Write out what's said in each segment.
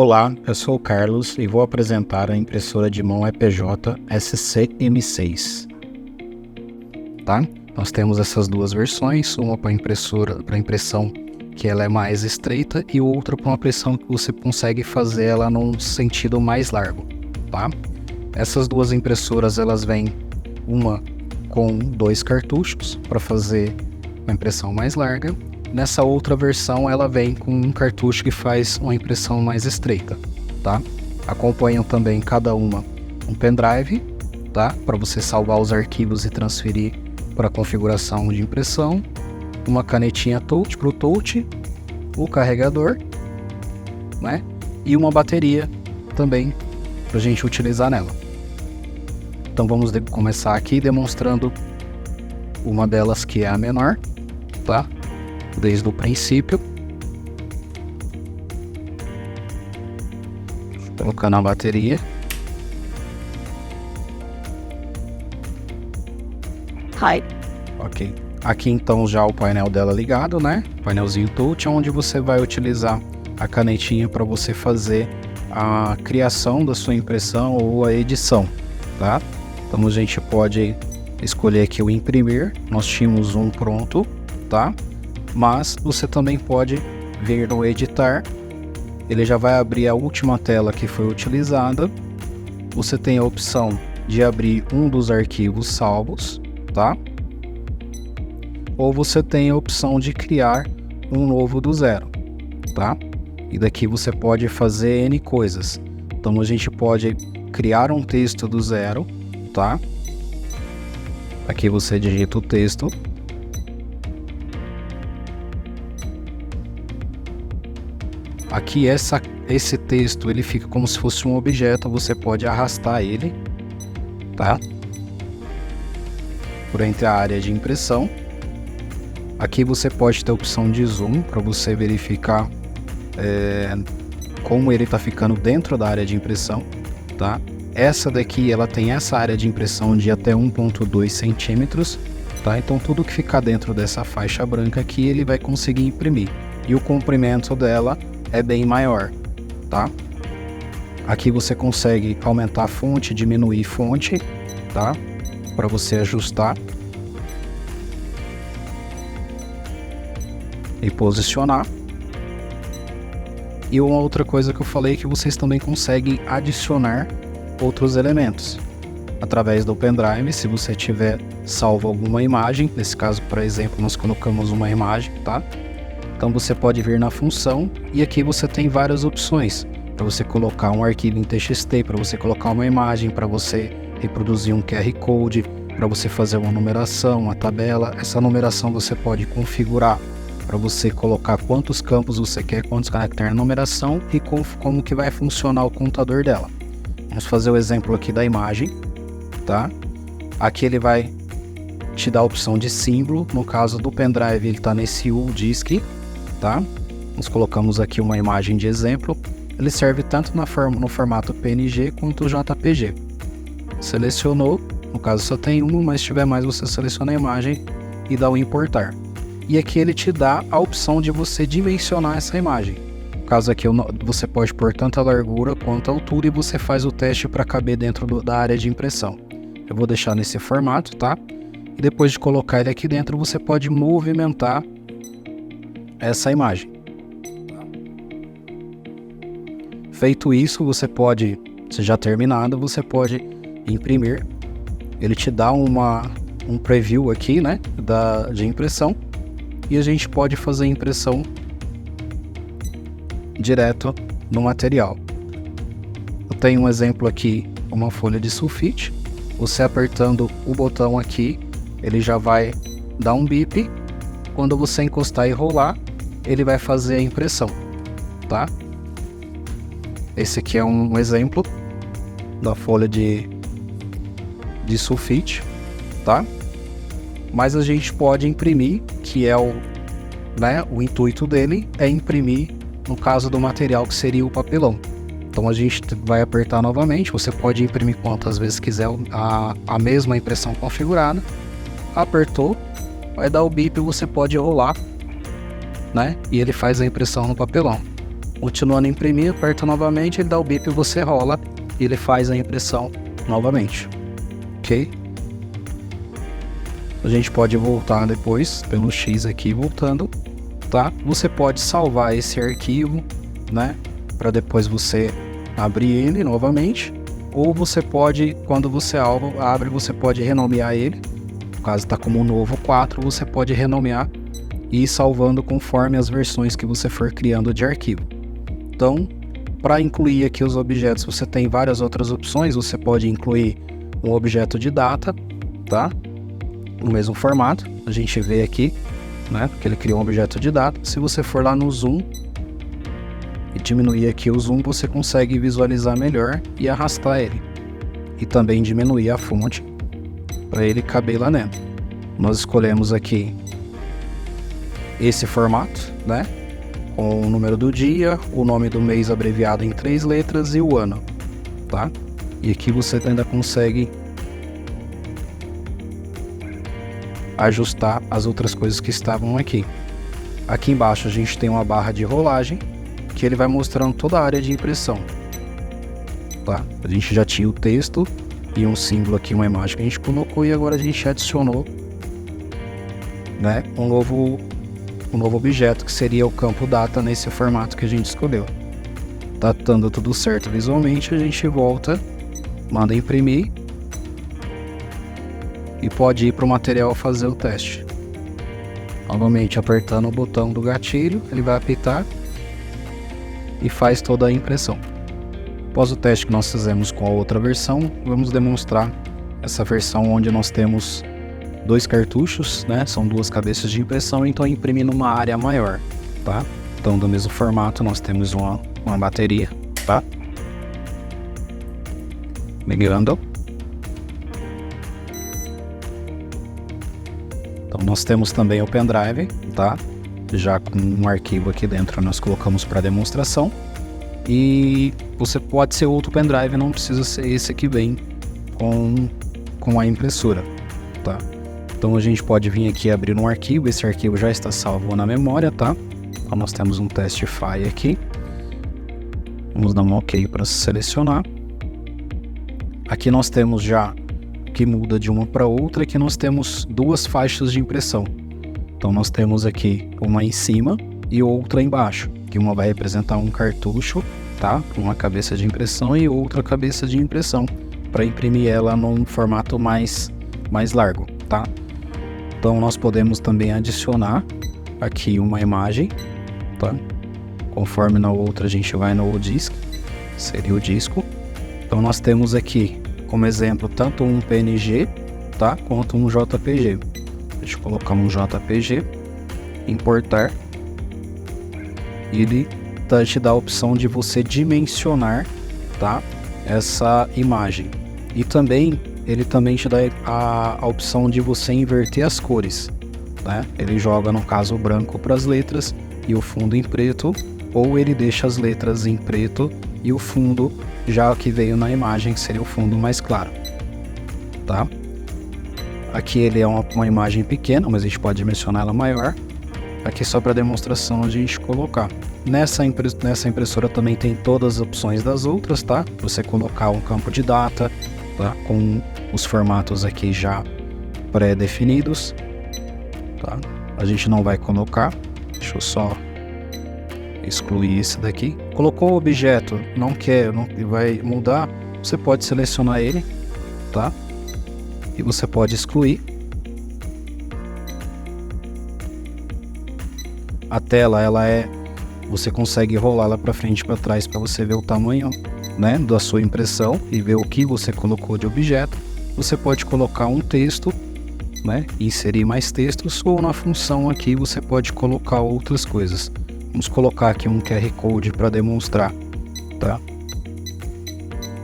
Olá, eu sou o Carlos e vou apresentar a impressora de mão EPJ SC-M6. Tá? Nós temos essas duas versões, uma para impressão que ela é mais estreita e outra para uma pressão que você consegue fazer ela num sentido mais largo. Tá? Essas duas impressoras elas vêm uma com 2 cartuchos para fazer uma impressão mais larga. Nessa outra versão ela vem com um cartucho que faz uma impressão mais estreita, tá? Acompanham também cada uma um pendrive, tá? Para você salvar os arquivos e transferir para a configuração de impressão, uma canetinha touch para o touch, o carregador, né? E uma bateria também para a gente utilizar nela. Então vamos começar aqui demonstrando uma delas que é a menor, tá? Desde o princípio, colocando a bateria. Ok, aqui então já o painel dela ligado, né? Painelzinho touch, onde você vai utilizar a canetinha para você fazer a criação da sua impressão ou a edição, tá? Então a gente pode escolher aqui o imprimir, nós tínhamos um pronto, tá? Mas você também pode vir no editar, ele já vai abrir a última tela que foi utilizada. Você tem a opção de abrir um dos arquivos salvos, tá? Ou você tem a opção de criar um novo do zero, tá? E daqui você pode fazer N coisas. Então a gente pode criar um texto do zero, tá? Aqui você digita o texto. Aqui esse texto ele fica como se fosse um objeto, você pode arrastar ele, tá? Por entre a área de impressão. Aqui você pode ter a opção de zoom para você verificar como ele está ficando dentro da área de impressão, tá? Essa daqui ela tem essa área de impressão de até 1,2 centímetros, tá? Então tudo que ficar dentro dessa faixa branca aqui ele vai conseguir imprimir. E o comprimento dela é bem maior, tá? Aqui você consegue aumentar a fonte, diminuir fonte, tá? Para você ajustar e posicionar. E uma outra coisa que eu falei é que vocês também conseguem adicionar outros elementos através do pendrive, se você tiver salvo alguma imagem. Nesse caso, por exemplo, nós colocamos uma imagem, tá? Então você pode vir na função e aqui você tem várias opções para você colocar um arquivo em TXT, para você colocar uma imagem, para você reproduzir um QR Code, para você fazer uma numeração, uma tabela. Essa numeração você pode configurar para você colocar quantos campos você quer, quantos caracteres na numeração e como que vai funcionar o contador dela. Vamos fazer o exemplo aqui da imagem, tá? Aqui ele vai te dar a opção de símbolo, no caso do pendrive ele está nesse UDISC, tá? Nós colocamos aqui uma imagem de exemplo, ele serve tanto no formato PNG quanto JPG. Selecionou, no caso só tem um, mas se tiver mais você seleciona a imagem e dá o importar. E aqui ele te dá a opção de você dimensionar essa imagem. No caso aqui você pode pôr tanto a largura quanto a altura e você faz o teste para caber dentro da área de impressão. Eu vou deixar nesse formato, tá? E depois de colocar ele aqui dentro você pode movimentar essa imagem. Feito isso, você pode, se já terminado, você pode imprimir. Ele te dá um preview aqui, né, de impressão, e a gente pode fazer impressão direto no material. Eu tenho um exemplo aqui, uma folha de sulfite. Você apertando o botão aqui, ele já vai dar um bip. Quando você encostar e rolar, ele vai fazer a impressão, tá? Esse aqui é um exemplo da folha de sulfite, tá? Mas a gente pode imprimir, que é o intuito dele é imprimir no caso do material que seria o papelão. Então a gente vai apertar novamente, você pode imprimir quantas vezes quiser a mesma impressão configurada. Apertou, vai dar o bip e você pode rolar, né? E ele faz a impressão no papelão. Continuando a imprimir, aperta novamente, ele dá o bip e você rola e ele faz a impressão novamente, ok? A gente pode voltar depois pelo X aqui voltando, tá? Você pode salvar esse arquivo, né? Para depois você abrir ele novamente, ou você pode, quando você abre, você pode renomear ele. No caso está como novo 4, você pode renomear e ir salvando conforme as versões que você for criando de arquivo. Então, para incluir aqui os objetos, você tem várias outras opções. Você pode incluir um objeto de data, tá? No mesmo formato, a gente vê aqui, né? Porque ele criou um objeto de data. Se você for lá no zoom e diminuir aqui o zoom, você consegue visualizar melhor e arrastar ele. E também diminuir a fonte para ele caber lá dentro. Nós escolhemos aqui esse formato, né? Com o número do dia, o nome do mês abreviado em 3 letras e o ano, tá? E aqui você ainda consegue ajustar as outras coisas que estavam aqui. Aqui embaixo a gente tem uma barra de rolagem, que ele vai mostrando toda a área de impressão, tá? A gente já tinha o texto e um símbolo aqui, uma imagem que a gente colocou, e agora a gente adicionou, né, um novo objeto, que seria o campo data nesse formato que a gente escolheu. Tá dando tudo certo visualmente, a gente volta, manda imprimir e pode ir para o material fazer o teste. Novamente apertando o botão do gatilho, ele vai apitar e faz toda a impressão. Após o teste que nós fizemos com a outra versão, vamos demonstrar essa versão onde nós temos 2 cartuchos, né? São 2 cabeças de impressão, então imprimir numa área maior, tá? Então, do mesmo formato, nós temos uma bateria, tá? Ligando. Então, nós temos também o pendrive, tá? Já com um arquivo aqui dentro, nós colocamos para demonstração. E você pode ser outro pendrive, não precisa ser esse que vem com a impressora, tá? Então a gente pode vir aqui abrir um arquivo, esse arquivo já está salvo na memória, tá? Então nós temos um testify aqui. Vamos dar um OK para selecionar. Aqui nós temos já que muda de uma para outra, aqui nós temos 2 faixas de impressão. Então nós temos aqui uma em cima e outra embaixo, que uma vai representar um cartucho, tá? Uma cabeça de impressão e outra cabeça de impressão, para imprimir ela num formato mais largo, tá? Então nós podemos também adicionar aqui uma imagem, tá? Conforme na outra a gente vai no disk, seria o disco. Então nós temos aqui como exemplo tanto um PNG, tá? Quanto um JPG. Deixa eu colocar um JPG, importar. E ele te dá a opção de você dimensionar, tá? Essa imagem. E também ele também te dá a opção de você inverter as cores, né? Ele joga, no caso, o branco para as letras e o fundo em preto, ou ele deixa as letras em preto e o fundo já que veio na imagem, que seria o fundo mais claro, tá? Aqui ele é uma imagem pequena, mas a gente pode dimensionar ela maior. Aqui só para demonstração a gente colocar. Nessa impressora também tem todas as opções das outras, tá? Você colocar um campo de data, tá? Com os formatos aqui já pré-definidos, tá? A gente não vai colocar. Deixa eu só excluir esse daqui. Colocou o objeto, não vai mudar, você pode selecionar ele, tá? E você pode excluir. A tela, você consegue rolar ela para frente e para trás para você ver o tamanho, né, da sua impressão e ver o que você colocou de objeto. Você pode colocar um texto, né, inserir mais textos, ou na função aqui você pode colocar outras coisas. Vamos colocar aqui um QR Code para demonstrar, tá?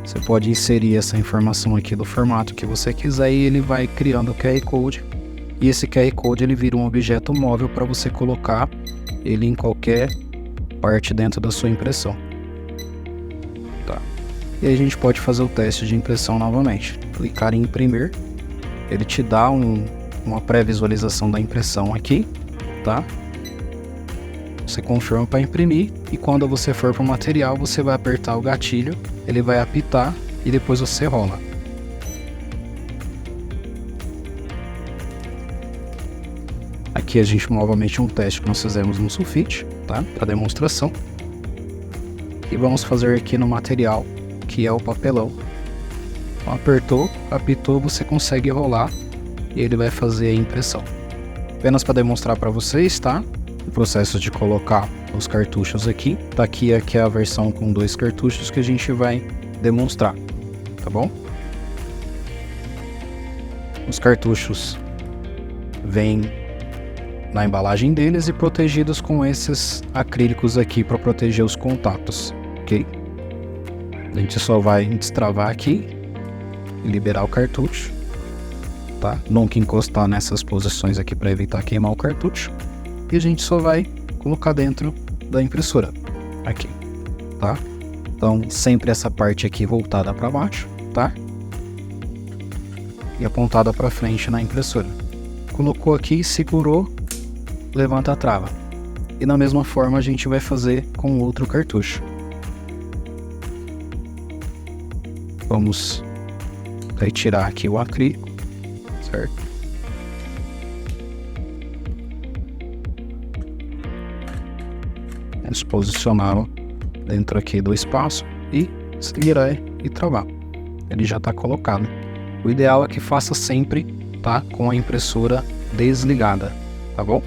Você pode inserir essa informação aqui do formato que você quiser e ele vai criando o QR Code. E esse QR Code ele vira um objeto móvel para você colocar ele em qualquer parte dentro da sua impressão, tá? E aí a gente pode fazer o teste de impressão novamente. Clicar em imprimir, ele te dá uma pré-visualização da impressão aqui, tá? Você confirma para imprimir e quando você for para o material, você vai apertar o gatilho, ele vai apitar e depois você rola. Aqui a gente novamente um teste que nós fizemos no sulfite, tá? Para demonstração. E vamos fazer aqui no material, que é o papelão. Então, apertou, apitou, você consegue rolar e ele vai fazer a impressão. Apenas para demonstrar para vocês, tá? O processo de colocar os cartuchos aqui. Tá aqui é a versão com 2 cartuchos que a gente vai demonstrar, tá bom? Os cartuchos vêm na embalagem deles e protegidos com esses acrílicos aqui para proteger os contatos, ok? A gente só vai destravar aqui e liberar o cartucho, tá? Nunca encostar nessas posições aqui para evitar queimar o cartucho. E a gente só vai colocar dentro da impressora, aqui, tá? Então sempre essa parte aqui voltada para baixo, tá? E apontada para frente na impressora. Colocou aqui, segurou, levanta a trava. E da mesma forma a gente vai fazer com outro cartucho. Vamos retirar aqui o acrílico, certo? Vamos posicioná-lo dentro aqui do espaço e virar e travar. Ele já está colocado. O ideal é que faça sempre, tá, com a impressora desligada, tá bom?